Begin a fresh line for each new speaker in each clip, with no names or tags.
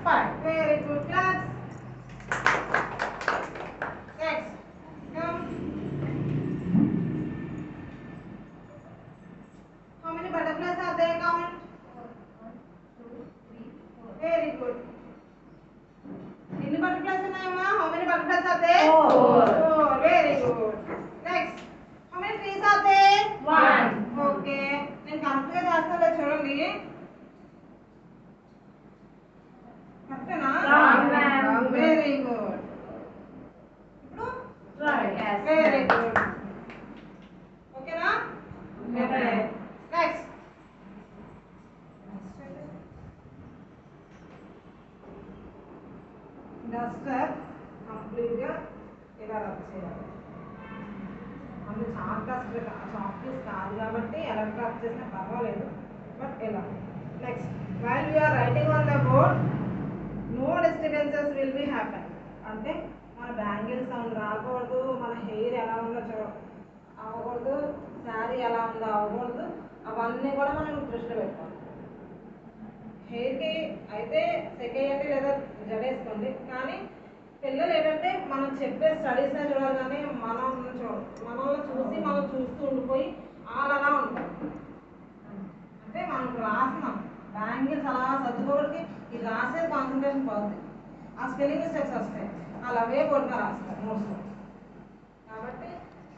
5. Very good, class. Next, come. How many butterflies are there? Count. 1, 2, 3, 4. Very good. How many butterflies are there? How many butterflies are there? 4. 4. Very good. Next, how many trees are there? 1. Okay. నేను కరెక్ట్గా చేస్తాలే చూడండి. కరెక్టేనా? Very good. ఇప్పుడు very good. ఓకేనా? Okay. Next. Duster కంప్లీట్గా ఇలా rub చేయాలి. అందులో చాక్లెట్స్ కాదు కాబట్టి ఎలా రబ్ చేసినా పర్వాలేదు, బట్ ఎలా. Next, while you are writing on the board no disturbances will be happen. అంటే మన బ్యాంగిల్ సౌండ్ రాకూడదు, మన హెయిర్ ఎలా ఉందో అవ్వకూడదు, శారీ ఎలా ఉందో అవ్వకూడదు, అవన్నీ కూడా మనం దృష్టిలో పెట్టుకోవాలి. హెయిర్కి అయితే సెకేయండి లేదా జడేసుకోండి, కానీ పిల్లలు ఏంటంటే మనం చెప్పే స్టడీస్నే చూడాలి, కానీ మనల్ని చూస్తూ ఉండిపోయి వాళ్ళు అలా ఉంటారు. అంటే మనం రాస్తున్నాం బ్యాంగిల్స్ అలా సర్దుకోవడానికి ఇది రాసేది కాన్సన్ట్రేషన్ పోతుంది, ఆ స్పెల్లింగ్ మిస్టేక్స్ వస్తాయి, వాళ్ళు అవే కొట్టిన రాస్తారు నోట్స్లో. కాబట్టి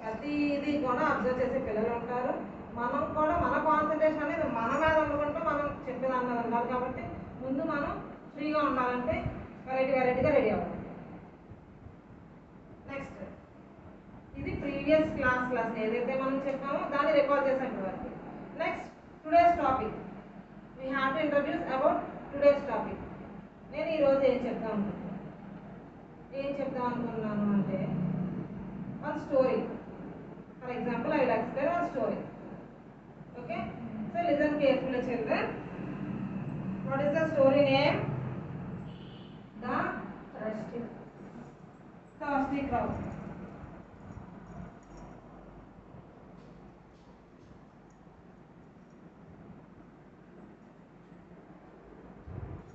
ప్రతిదీ కూడా అబ్జర్వ్ చేసే పిల్లలు ఉంటారు. మనం కూడా మన కాన్సన్ట్రేషన్ అనేది మన మీద అనుకుంటూ మనం చెప్పేదాని మీద ఉండాలి. కాబట్టి ముందు మనం ఫ్రీగా ఉండాలంటే వెరైటీగా రెడీ అవ్వాలి. నెక్స్ట్, ఇది ప్రీవియస్ క్లాస్ ఏదైతే మనం చెప్పామో దాన్ని రికార్డ్ చేసేంత వరకు. Next, today's topic we have to introduce about today's topic. నేను ఈరోజు ఏం చెప్తాను అంటే one story. For example I will explain one story. Okay, so listen carefully, children. What is the story name? The thirsty crow.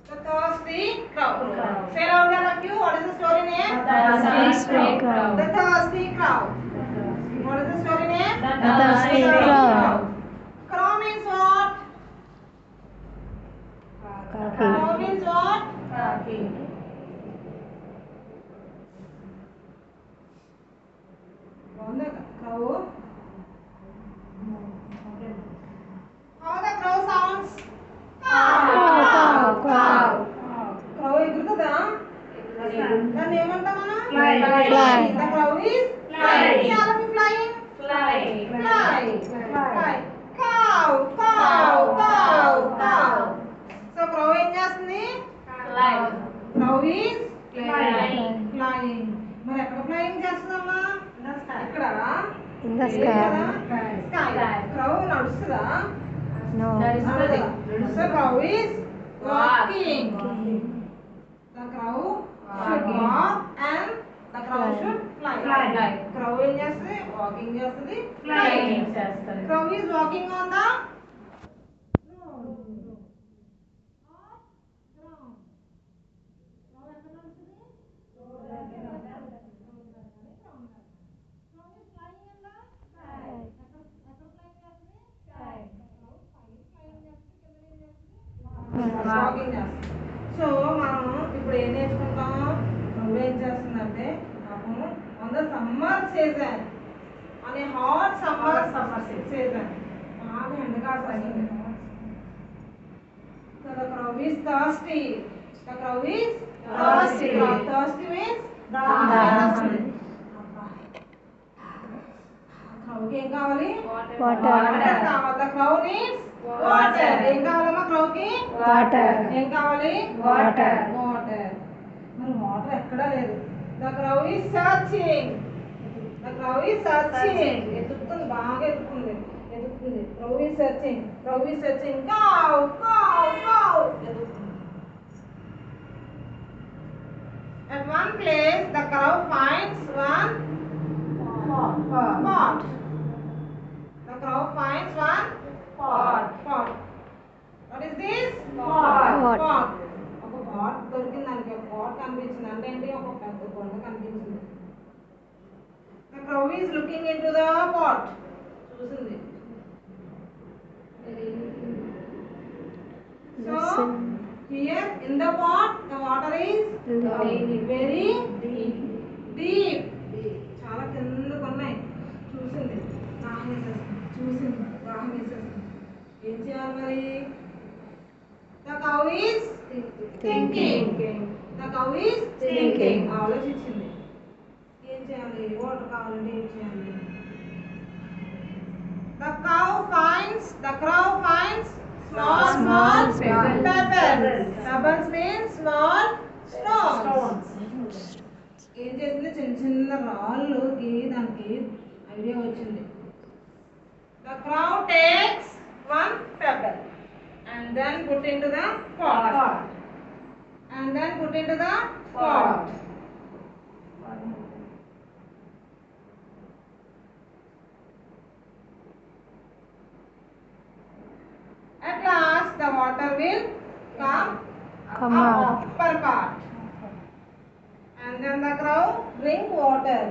The thirsty crow. Say out all of you. What is the story name? The thirsty crow. The thirsty crow. What is the story name? The thirsty crow. Crow means what? Crow means what? Crow. How the crow sounds? Cow. Crow ఎగురుతుందా? దాన్ని ఏమంటాం మనం? Fly. The crow is flying. Shall we flying? Fly. Cow. So crow ఏం చేస్తుంది? Crow is flying. మరి ఎక్కడ flying చేస్తుందమ్మా? ఇక్కడ sky. Crow నడుస్తుందా?
No.
So crow is walking. The crow should walk and the crow should fly. Crow ఏం చేస్తుంది? Walking చేస్తుంది, flying చేస్తుంది. Crow is walking on the walking చేస్తుంది. సో మనం ఇప్పుడు ఏం నేర్చుకుంటాం? నువ్వేం చేస్తుందంటే ఆన్ ద సమ్మర్ సీజన్, అని హాట్ సమ్మర్ సీజన్ బాగా ఎండకాస్తుంది. So the crow is thirsty. The crow is thirsty. Thirsty means దాహం. Crow కి ఏం కావాలి? వాటర్ కావాలి. The crow needs water. ఏం కావాలమ్మా crow కి? వాటర్. ఏం కావాలి? వాటర్. మరి వాటర్ ఎక్కడా లేదు. The crow is searching. ఎదుగుతుంది, బాగా ఎదుగుతుంది. Crow is searching. Cow. ఎదుగుతుంది. At one place the crow finds one pot. The crow finds one pot. What is this? Pot. ఒక pot is looking into the pot. చూసింది. So here in the pot the water is very deep. చాలా కిందకు ఉన్నాయి. చూసింది. దాహం వేసేస్తుంది. ఏం చేయాలి మరి? The cow is thinking. The cow is thinking. ఆలోచించింది. ఏం చేయాలి? వాటర్ కావాలంటే ఏం చేయాలి? The crow finds small pebbles. Pebbles means small stones. ఏం చేసింది? చిన్న రాళ్ళు దానికి ఐడియా వచ్చింది. The crow takes one pebble and then put into the pot. At last the water will come out upper part. And then the crow drink water.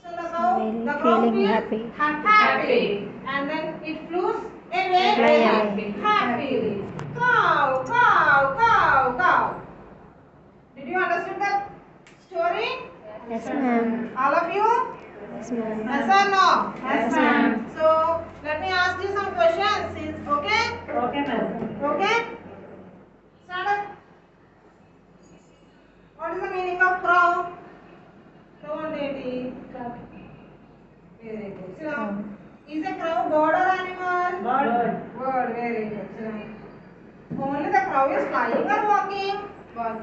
So the crow feels happy. And then it flew away happily. Cow. Did you understand that story?
Yes, ma'am.
All of you?
Yes, ma'am.
Yes or no? Yes, ma'am. So let me ask you some questions. Okay?
Okay, ma'am.
Okay? Stand up. What is the meaning of crow? Crow and deity. Very good. Sit down. Is a crow bird or animal?
Bird.
Very good. Sit down. Only the crow is flying or walking?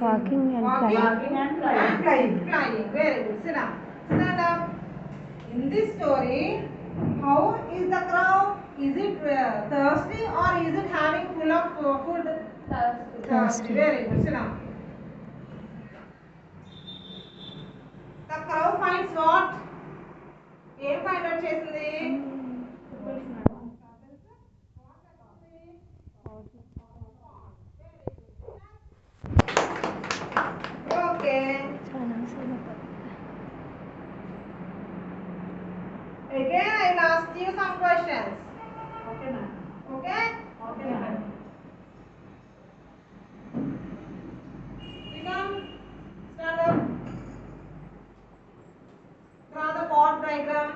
Walking and flying.
Flying. Very good. Sit down. Stand up. In this story, how is the crow? Is it thirsty or is it having full of food? Thirsty. Very good. Sit down. The crow finds what? ఏం find out చేసింది? Okay. Again I will ask you some questions.
Okay, ma'am.
Okay?
Okay, ma'am.
Become stand up. Draw the pot diagram.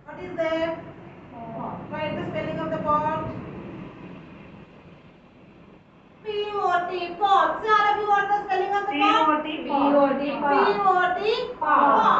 What is there? Write the spelling of the pot. P-O-T, pot. Say all of you what the spelling of the pot?
P-O-T, pot.
P-O-T, pot.